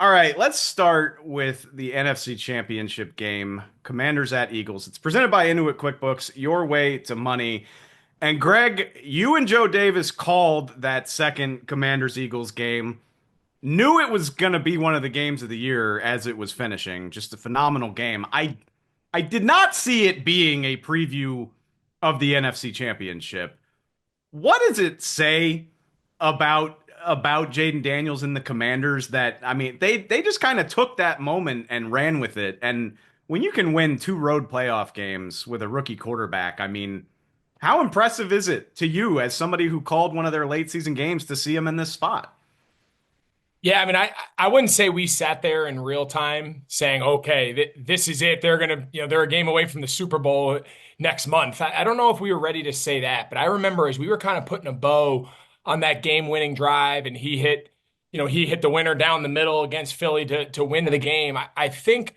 All right, let's start with the NFC Championship game, Commanders at Eagles. It's presented by Inuit QuickBooks, your way to money. And Greg, you and Joe Davis called that second Commanders Eagles game. Knew it was going to be one of the games of the year as it was finishing. Just a phenomenal game. I did not see it being a preview of the NFC Championship. What does it say about Jayden Daniels and the Commanders that I mean they just kind of took that moment and ran with it. And when you can win two road playoff games with a rookie quarterback, I mean, how impressive is it to you as somebody who called one of their late season games to see him in this spot? Yeah, I mean, I wouldn't say we sat there in real time saying, okay, this is it. They're gonna, they're a game away from the Super Bowl next month. I don't know if we were ready to say that, but I remember as we were kind of putting a bow on that game-winning drive, and he hit the winner down the middle against Philly to win the game. I think,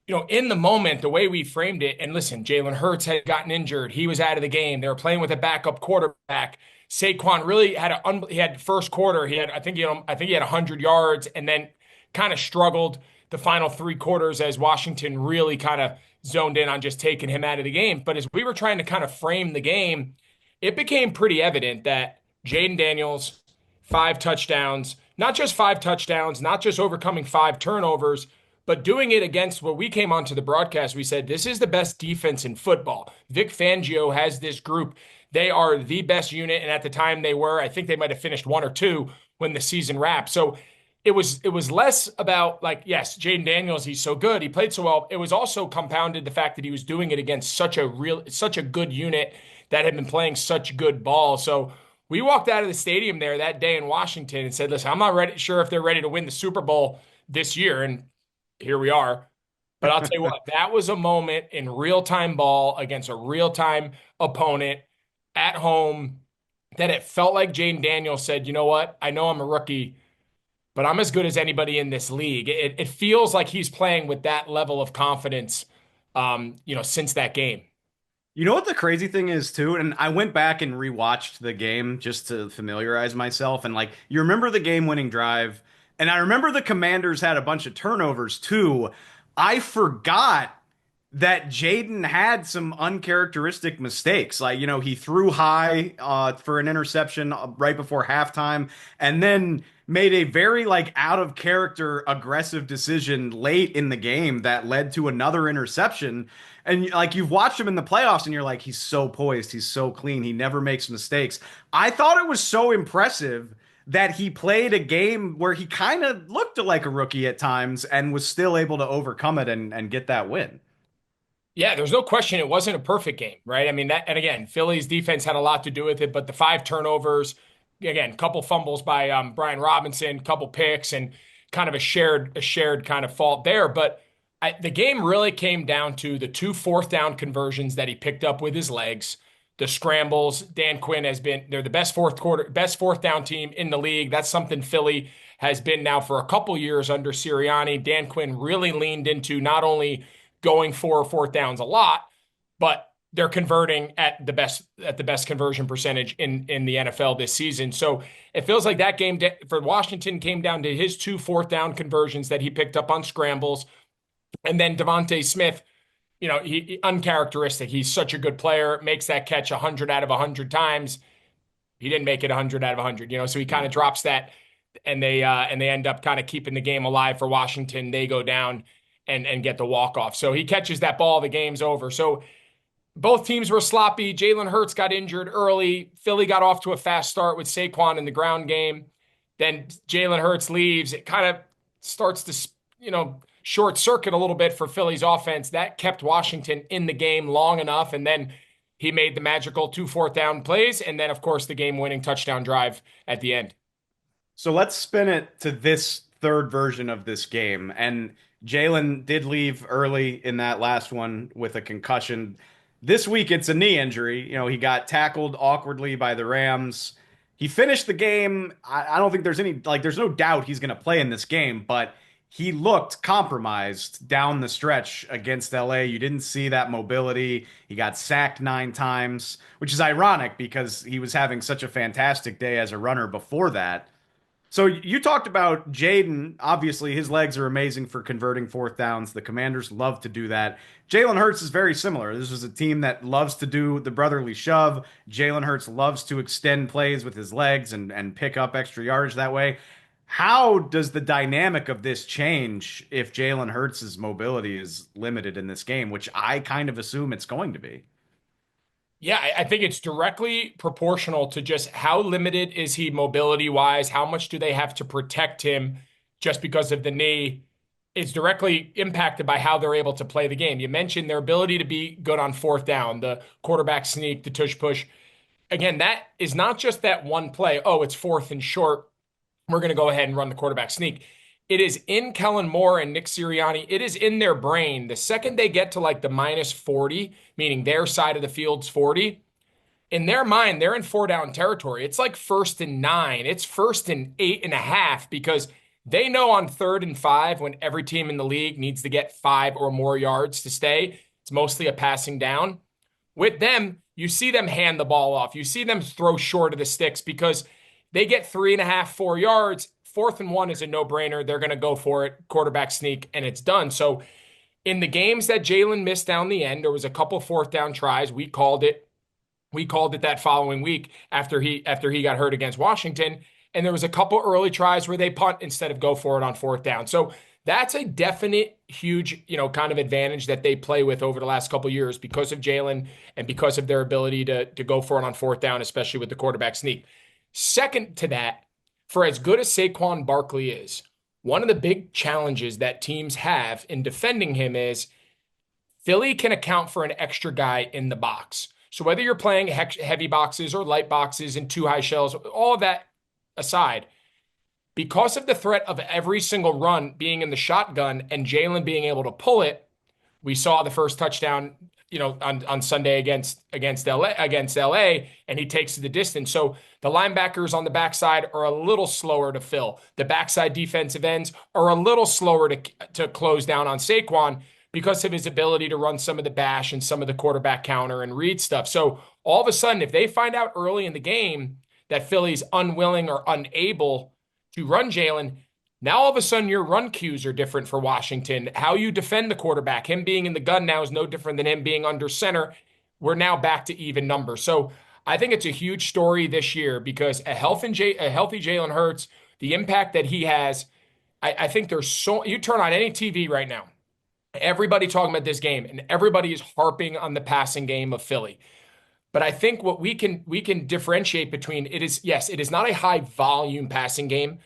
in the moment, the way we framed it, and listen, Jalen Hurts had gotten injured. He was out of the game. They were playing with a backup quarterback. Saquon really had he had first quarter. He had I think he had 100 yards, and then kind of struggled the final three quarters as Washington really kind of zoned in on just taking him out of the game. But as we were trying to kind of frame the game, it became pretty evident that Jayden Daniels, 5 touchdowns, not just 5 touchdowns, not just overcoming 5 turnovers, but doing it against what we came onto the broadcast. We said, this is the best defense in football. Vic Fangio has this group. They are the best unit. And at the time they were, I think they might have finished one or two when the season wrapped. So it was less about like, yes, Jayden Daniels, he's so good. He played so well. It was also compounded the fact that he was doing it against such a good unit that had been playing such good ball. So we walked out of the stadium there that day in Washington and said, listen, I'm not sure if they're ready to win the Super Bowl this year. And here we are. But I'll tell you what, that was a moment in real time ball against a real time opponent at home that it felt like Jayden Daniels said, you know what? I know I'm a rookie, but I'm as good as anybody in this league. It feels like he's playing with that level of confidence, since that game. You know what the crazy thing is too, and I went back and rewatched the game just to familiarize myself, and like you remember the game-winning drive, and I remember the Commanders had a bunch of turnovers too. I forgot that Jayden had some uncharacteristic mistakes. Like, he threw high for an interception right before halftime and then made a very like out of character aggressive decision late in the game that led to another interception. And like you've watched him in the playoffs and you're like, he's so poised, he's so clean, he never makes mistakes. I thought it was so impressive that he played a game where he kind of looked like a rookie at times and was still able to overcome it and get that win. Yeah, there's no question it wasn't a perfect game, right? I mean, that, and again, Philly's defense had a lot to do with it, but the 5 turnovers, again, couple fumbles by Brian Robinson, couple picks, and kind of a shared kind of fault there. But the game really came down to the 2 fourth down conversions that he picked up with his legs, the scrambles. Dan Quinn they're the best fourth down team in the league. That's something Philly has been now for a couple years under Sirianni. Dan Quinn really leaned into not only going for fourth downs a lot, but they're converting at the best conversion percentage in the NFL this season. So it feels like that game for Washington came down to his 2 fourth down conversions that he picked up on scrambles, and then Devontae Smith. He uncharacteristic. He's such a good player. Makes that catch 100 out of 100 times. He didn't make it 100 out of 100. So he kind of drops that, and they end up kind of keeping the game alive for Washington. They go down and get the walk off. So he catches that ball, the game's over. So both teams were sloppy. Jalen Hurts got injured early. Philly got off to a fast start with Saquon in the ground game. Then Jalen Hurts leaves. It kind of starts to, short circuit a little bit for Philly's offense. That kept Washington in the game long enough. And then he made the magical 2 fourth down plays. And then, of course, the game winning touchdown drive at the end. So let's spin it to this third version of this game. And Jalen did leave early in that last one with a concussion. This week it's a knee injury. He got tackled awkwardly by the Rams. He finished the game. I don't think there's no doubt he's going to play in this game, but he looked compromised down the stretch against LA. You didn't see that mobility. He got sacked 9 times, which is ironic because he was having such a fantastic day as a runner before that. So you talked about Jayden. Obviously, his legs are amazing for converting fourth downs. The Commanders love to do that. Jalen Hurts is very similar. This is a team that loves to do the brotherly shove. Jalen Hurts loves to extend plays with his legs and pick up extra yardage that way. How does the dynamic of this change if Jalen Hurts' mobility is limited in this game, which I kind of assume it's going to be? Yeah, I think it's directly proportional to just how limited is he mobility wise? How much do they have to protect him just because of the knee? It's directly impacted by how they're able to play the game. You mentioned their ability to be good on fourth down, the quarterback sneak, the tush push. Again, that is not just that one play. Oh, it's fourth and short. We're going to go ahead and run the quarterback sneak. It is in Kellen Moore and Nick Sirianni. It is in their brain. The second they get to like the minus 40, meaning their side of the field's 40, in their mind, they're in four down territory. It's like first and nine. It's first and 8.5 because they know on third and five, when every team in the league needs to get 5 or more yards to stay, it's mostly a passing down. With them, you see them hand the ball off. You see them throw short of the sticks because they get 3.5, 4 yards. Fourth and one is a no-brainer. They're going to go for it, quarterback sneak, and it's done. So in the games that Jalen missed down the end, there was a couple fourth down tries. We called it. We called it that following week after he got hurt against Washington. And there was a couple early tries where they punt instead of go for it on fourth down. So that's a definite huge, kind of advantage that they play with over the last couple of years because of Jalen and because of their ability to go for it on fourth down, especially with the quarterback sneak. Second to that, for as good as Saquon Barkley is, one of the big challenges that teams have in defending him is Philly can account for an extra guy in the box. So whether you're playing heavy boxes or light boxes and two high shells, all of that aside, because of the threat of every single run being in the shotgun and Jalen being able to pull it, we saw the first touchdown, on Sunday against LA, and he takes the distance. So the linebackers on the backside are a little slower to fill. The backside defensive ends are a little slower to close down on Saquon because of his ability to run some of the bash and some of the quarterback counter and read stuff. So all of a sudden, if they find out early in the game that Philly's unwilling or unable to run Jalen, now all of a sudden your run cues are different for Washington. How you defend the quarterback, him being in the gun now is no different than him being under center. We're now back to even numbers. So I think it's a huge story this year because a healthy Jalen Hurts, the impact that he has, I think you turn on any TV right now, everybody talking about this game, and everybody is harping on the passing game of Philly. But I think what we can differentiate between it is, yes, it is not a high volume passing game,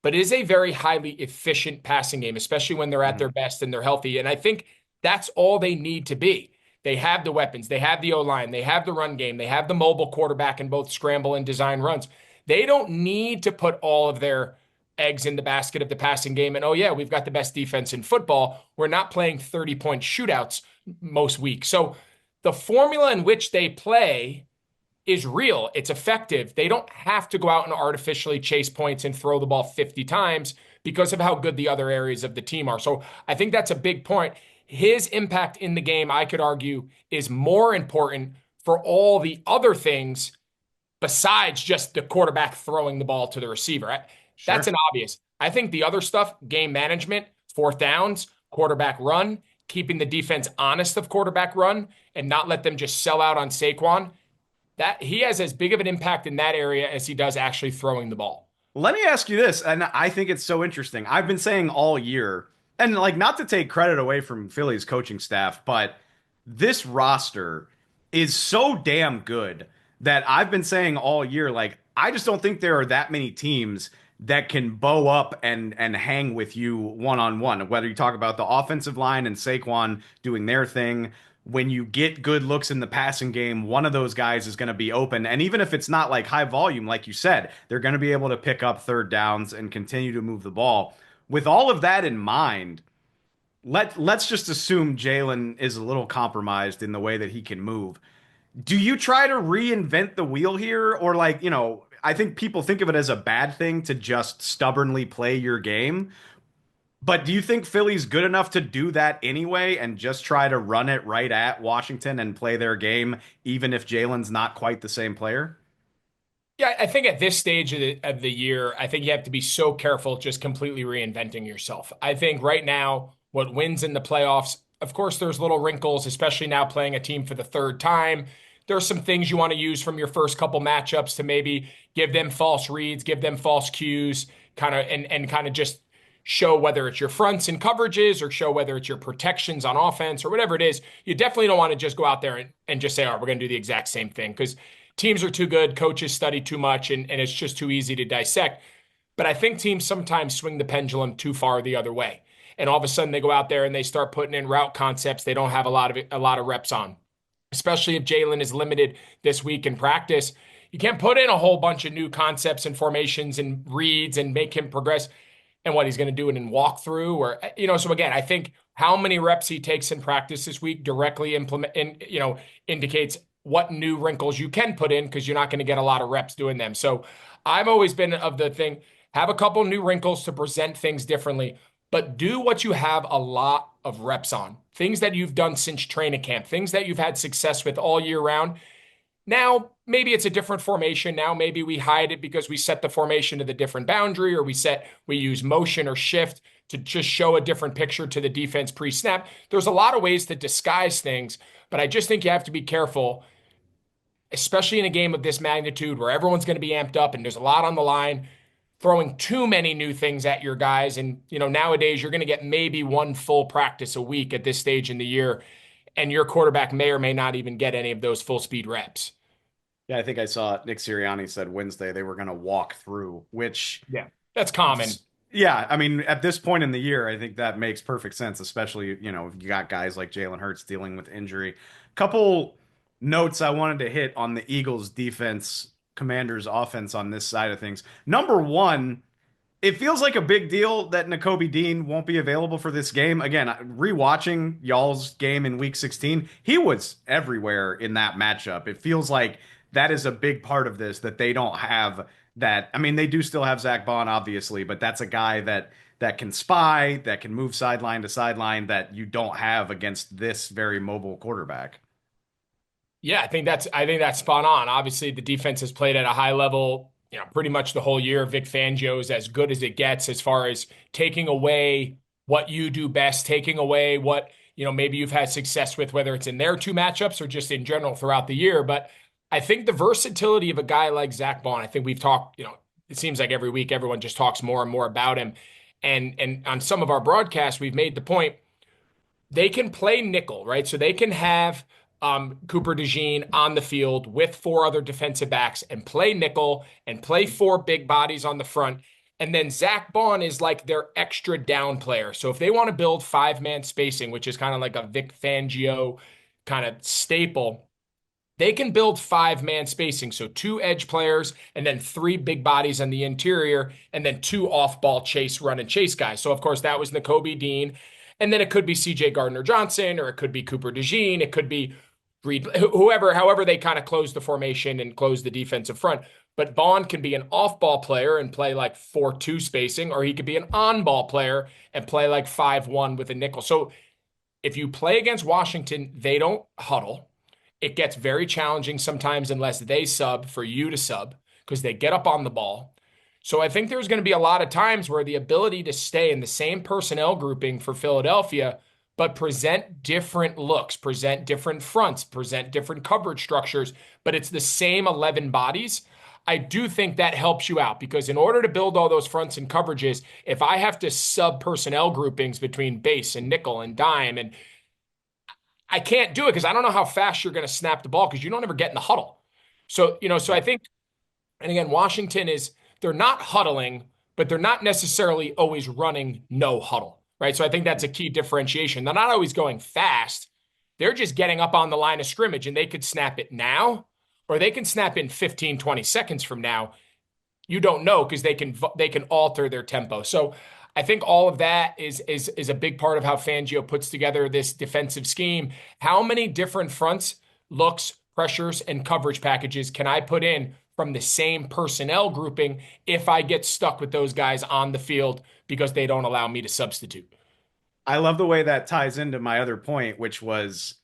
but it is a very highly efficient passing game, especially when they're at their best and they're healthy. And I think that's all they need to be. They have the weapons, they have the O-line, they have the run game, they have the mobile quarterback in both scramble and design runs. They don't need to put all of their eggs in the basket of the passing game. And oh, yeah, we've got the best defense in football. We're not playing 30-point shootouts most weeks. So the formula in which they play is real. It's effective. They don't have to go out and artificially chase points and throw the ball 50 times because of how good the other areas of the team are. So I think that's a big point. His impact in the game, I could argue, is more important for all the other things besides just the quarterback throwing the ball to the receiver. That's Sure. an obvious. I think the other stuff, game management, fourth downs, quarterback run, keeping the defense honest of quarterback run and not let them just sell out on Saquon, that he has as big of an impact in that area as he does actually throwing the ball. Let me ask you this, and I think it's so interesting. I've been saying all year, and like not to take credit away from Philly's coaching staff, but this roster is so damn good that I've been saying all year, like, I just don't think there are that many teams that can bow up and hang with you one on one. Whether you talk about the offensive line and Saquon doing their thing, when you get good looks in the passing game, one of those guys is going to be open. And even if it's not like high volume, like you said, they're going to be able to pick up third downs and continue to move the ball. With all of that in mind, let's just assume Jalen is a little compromised in the way that he can move. Do you try to reinvent the wheel here? Or like, I think people think of it as a bad thing to just stubbornly play your game. But do you think Philly's good enough to do that anyway and just try to run it right at Washington and play their game, even if Jalen's not quite the same player? Yeah, I think at this stage of the year, I think you have to be so careful just completely reinventing yourself. I think right now, what wins in the playoffs, of course, there's little wrinkles, especially now playing a team for the third time. There's some things you want to use from your first couple matchups to maybe give them false reads, give them false cues, kind of and kind of just show whether it's your fronts and coverages or show whether it's your protections on offense or whatever it is. You definitely don't want to just go out there and just say, all right, we're going to do the exact same thing because teams are too good, coaches study too much, and it's just too easy to dissect. But I think teams sometimes swing the pendulum too far the other way. And all of a sudden they go out there and they start putting in route concepts they don't have a lot of reps on. Especially if Jalen is limited this week in practice. You can't put in a whole bunch of new concepts and formations and reads and make him progress. And what he's going to do it in walkthrough or so again, I think how many reps he takes in practice this week directly indicates what new wrinkles you can put in because you're not going to get a lot of reps doing them. So I've always been of the thing, have a couple new wrinkles to present things differently, but do what you have a lot of reps on. Things that you've done since training camp, things that you've had success with all year round. Now, maybe it's a different formation. Now, maybe we hide it because we set the formation to the different boundary or we use motion or shift to just show a different picture to the defense pre-snap. There's a lot of ways to disguise things, but I just think you have to be careful, especially in a game of this magnitude where everyone's going to be amped up and there's a lot on the line, throwing too many new things at your guys. And, nowadays you're going to get maybe one full practice a week at this stage in the year, and your quarterback may or may not even get any of those full speed reps. Yeah, I think I saw Nick Sirianni said Wednesday they were going to walk through, which, Yeah, that's common. yeah, I mean, at this point in the year, I think that makes perfect sense, especially, if you got guys like Jalen Hurts dealing with injury. Couple notes I wanted to hit on the Eagles defense, Commanders offense on this side of things. Number one, it feels like a big deal that Nakobe Dean won't be available for this game. Again, rewatching y'all's game in week 16, he was everywhere in that matchup. It feels like that is a big part of this, that they don't have that. I mean, they do still have Zach Bond, obviously, but that's a guy that can spy, that can move sideline to sideline that you don't have against this very mobile quarterback. Yeah, I think that's spot on. Obviously, the defense has played at a high level, pretty much the whole year. Vic Fangio is as good as it gets as far as taking away what you do best, taking away what, maybe you've had success with, whether it's in their two matchups or just in general throughout the year. But I think the versatility of a guy like Zach Bond, I think we've talked, it seems like every week everyone just talks more and more about him. And on some of our broadcasts, we've made the point they can play nickel, right? So they can have Cooper DeJean on the field with four other defensive backs and play nickel and play four big bodies on the front. And then Zach Bond is like their extra down player. So if they want to build five-man spacing, which is kind of like a Vic Fangio kind of staple, they can build five-man spacing. So two edge players and then three big bodies on the interior and then two off-ball run and chase guys. So of course that was Nakobe Dean. And then it could be CJ Gardner-Johnson, or it could be Cooper DeJean. It could be Reed, however they kind of close the formation and close the defensive front. But Bond can be an off-ball player and play like 4-2 spacing, or he could be an on-ball player and play like 5-1 with a nickel. So if you play against Washington, they don't huddle. It gets very challenging sometimes unless they sub for you to sub because they get up on the ball. So I think there's going to be a lot of times where the ability to stay in the same personnel grouping for Philadelphia, but present different looks, present different fronts, present different coverage structures, but it's the same 11 bodies. I do think that helps you out because in order to build all those fronts and coverages, if I have to sub personnel groupings between base and nickel and dime, and I can't do it because I don't know how fast you're going to snap the ball because you don't ever get in the huddle. So, so I think, and again, Washington they're not huddling, but they're not necessarily always running no huddle, right? So I think that's a key differentiation. They're not always going fast. They're just getting up on the line of scrimmage and they could snap it now or they can snap in 15, 20 seconds from now. You don't know because they can alter their tempo. So I think all of that is a big part of how Fangio puts together this defensive scheme. How many different fronts, looks, pressures, and coverage packages can I put in from the same personnel grouping if I get stuck with those guys on the field because they don't allow me to substitute? I love the way that ties into my other point, which was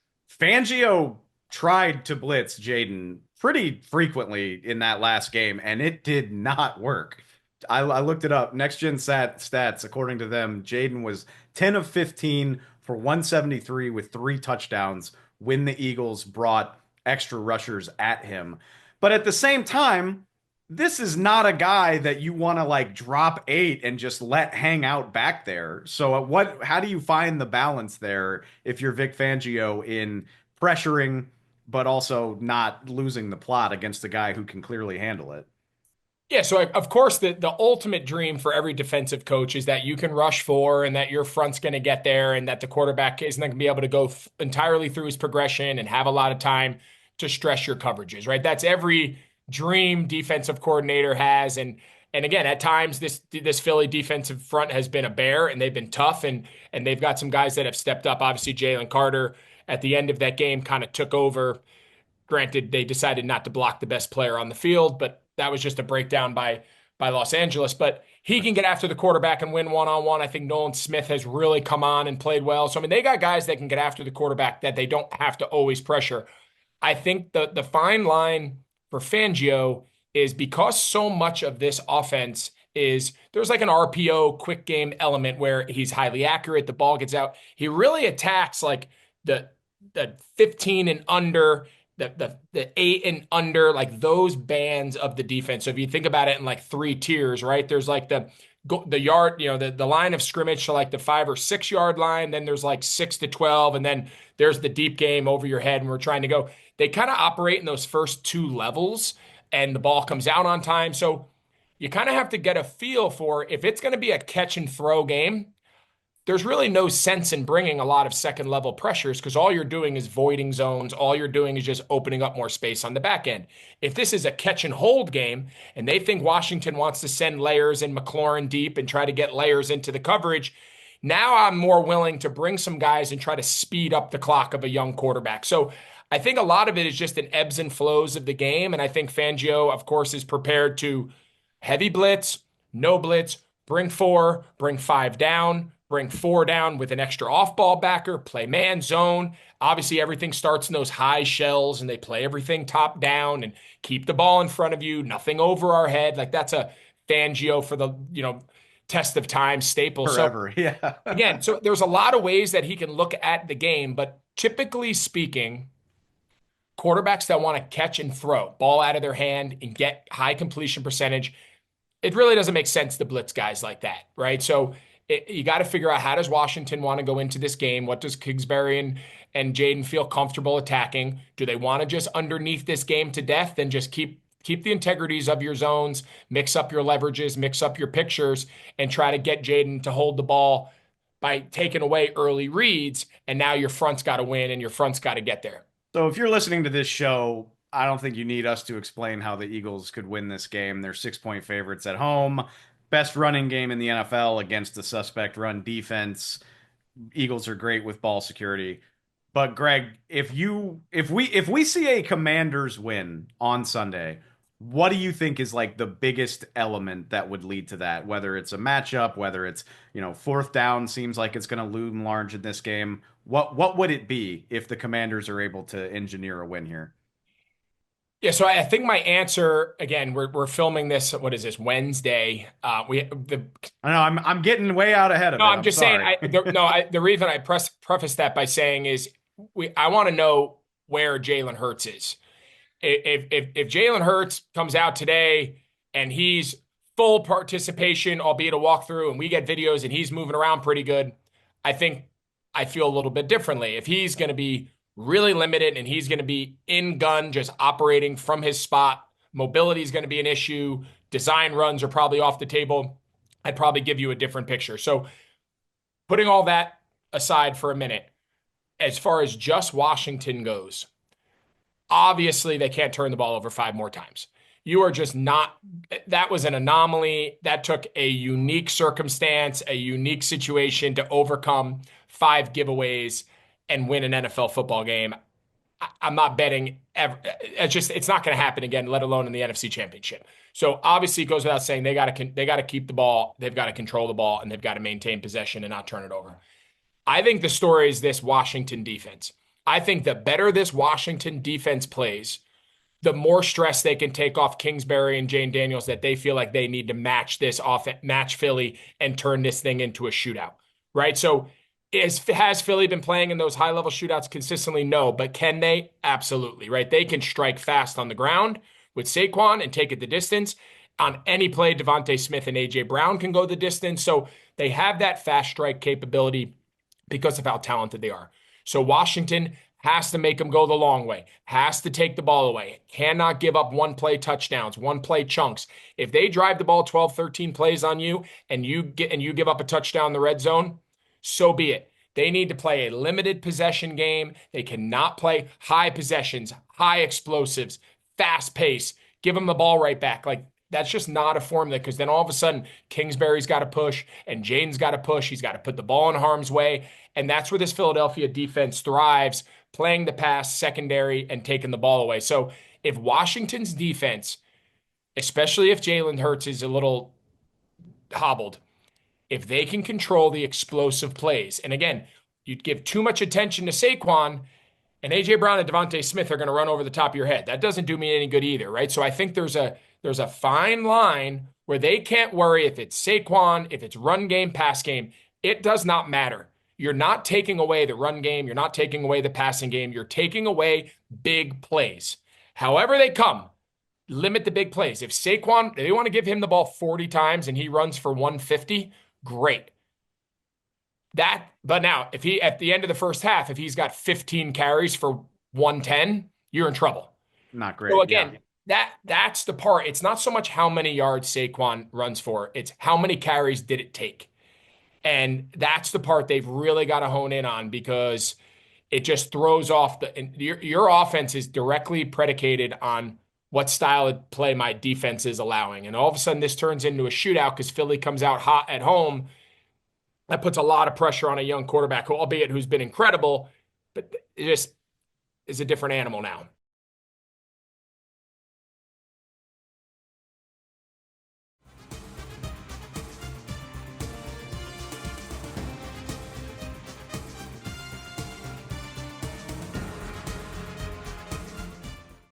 Fangio tried to blitz Jayden pretty frequently in that last game, and it did not work. I looked it up. Next Gen stats, according to them, Jayden was 10 of 15 for 173 with 3 touchdowns when the Eagles brought extra rushers at him. But at the same time, this is not a guy that you want to like drop 8 and just let hang out back there. So how do you find the balance there if you're Vic Fangio in pressuring but also not losing the plot against a guy who can clearly handle it? Yeah, so of course the ultimate dream for every defensive coach is that you can rush for and that your front's going to get there and that the quarterback isn't going to be able to go entirely through his progression and have a lot of time to stress your coverages, right? That's every dream defensive coordinator has. And again, at times this Philly defensive front has been a bear and they've been tough and they've got some guys that have stepped up. Obviously, Jalen Carter at the end of that game kind of took over. Granted, they decided not to block the best player on the field, but that was just a breakdown by Los Angeles. But he can get after the quarterback and win one-on-one. I think Nolan Smith has really come on and played well. So I mean, they got guys that can get after the quarterback that they don't have to always pressure. I think the fine line for Fangio is because so much of this offense is there's like an RPO quick game element where he's highly accurate, the ball gets out. He really attacks like the 15 and under the 8 and under, like those bands of the defense. So if you think about it in like 3 tiers, right? There's like the yard, the line of scrimmage to like the 5 or 6 yard line. Then there's like 6 to 12, and then there's the deep game over your head, and we're trying to go. They kind of operate in those first 2 levels, and the ball comes out on time. So you kind of have to get a feel for if it's going to be a catch and throw game. There's really no sense in bringing a lot of second level pressures because all you're doing is voiding zones. All you're doing is just opening up more space on the back end. If this is a catch and hold game and they think Washington wants to send layers and McLaurin deep and try to get layers into the coverage, now I'm more willing to bring some guys and try to speed up the clock of a young quarterback. So I think a lot of it is just an ebbs and flows of the game. And I think Fangio, of course, is prepared to heavy blitz, no blitz, bring 4, bring 5 down, bring 4 down with an extra off-ball backer, play man zone. Obviously, everything starts in those high shells, and they play everything top down and keep the ball in front of you, nothing over our head. Like that's a Fangio for the test of time staple. So Forever. Yeah. again, so there's a lot of ways that he can look at the game, but typically speaking, quarterbacks that want to catch and throw ball out of their hand and get high completion percentage, it really doesn't make sense to blitz guys like that, right? So you got to figure out how does Washington want to go into this game? What does Kingsbury and Jayden feel comfortable attacking? Do they want to just underneath this game to death? Then just keep the integrities of your zones, mix up your leverages, mix up your pictures, and try to get Jayden to hold the ball by taking away early reads. And now your front's got to win and your front's got to get there. So if you're listening to this show, I don't think you need us to explain how the Eagles could win this game. They're 6-point favorites at home. Best running game in the NFL against the suspect run defense. Eagles are great with ball security. But Greg, if we see a Commanders win on Sunday, what do you think is like the biggest element that would lead to that? Whether it's a matchup, whether it's, fourth down seems like it's going to loom large in this game. What would it be if the Commanders are able to engineer a win here? Yeah, so I think my answer again, we're filming this. What is this Wednesday? I know I'm getting way out ahead of No, it. I'm I'm just saying. sorry. The reason I preface that by saying is I want to know where Jalen Hurts is. If Jalen Hurts comes out today and he's full participation, albeit a walkthrough, and we get videos and he's moving around pretty good, I think I feel a little bit differently. If he's going to be really limited and he's going to be in gun, just operating from his spot, mobility is going to be an issue. Design runs are probably off the table. I'd probably give you a different picture. So putting all that aside for a minute, as far as just Washington goes, obviously they can't turn the ball over 5 more times. You are just not, that was an anomaly. That took a unique circumstance, a unique situation to overcome 5 giveaways and win an NFL football game. I'm not betting ever. It's not going to happen again, let alone in the NFC Championship. So obviously it goes without saying they got to keep the ball, they've got to control the ball, and they've got to maintain possession and not turn it over. I think the story is this Washington defense. I think the better this Washington defense plays, the more stress they can take off Kingsbury and Jayden Daniels that they feel like they need to match this off, match Philly and turn this thing into a shootout, right? So has Philly been playing in those high level shootouts consistently? No, but can they? Absolutely, right? They can strike fast on the ground with Saquon and take it the distance. On any play, Devontae Smith and AJ Brown can go the distance. So they have that fast strike capability because of how talented they are. So Washington has to make them go the long way, has to take the ball away, cannot give up one play touchdowns, one play chunks. If they drive the ball 12, 13 plays on you and you give up a touchdown in the red zone, so be it. They need to play a limited possession game. They cannot play high possessions, high explosives, fast pace. Give them the ball right back. Like that's just not a formula because then all of a sudden Kingsbury's got to push and Jayden's got to push. He's got to put the ball in harm's way. And that's where this Philadelphia defense thrives, playing the pass, secondary, and taking the ball away. So if Washington's defense, especially if Jalen Hurts is a little hobbled, if they can control the explosive plays, and again, you'd give too much attention to Saquon, and AJ Brown and Devontae Smith are going to run over the top of your head. That doesn't do me any good either, right? So I think there's a fine line where they can't worry if it's Saquon, if it's run game, pass game. It does not matter. You're not taking away the run game. You're not taking away the passing game. You're taking away big plays. However they come, limit the big plays. If Saquon, they want to give him the ball 40 times and he runs for 150, great. But now, if he, at the end of the first half, if he's got 15 carries for 110, you're in trouble. Not great. So again, Yeah. that's the part. It's not so much how many yards Saquon runs for, it's how many carries did it take. And that's the part they've really got to hone in on because it just throws off your offense is directly predicated on what style of play my defense is allowing. And all of a sudden this turns into a shootout because Philly comes out hot at home. That puts a lot of pressure on a young quarterback, albeit who's been incredible, but it just is a different animal now.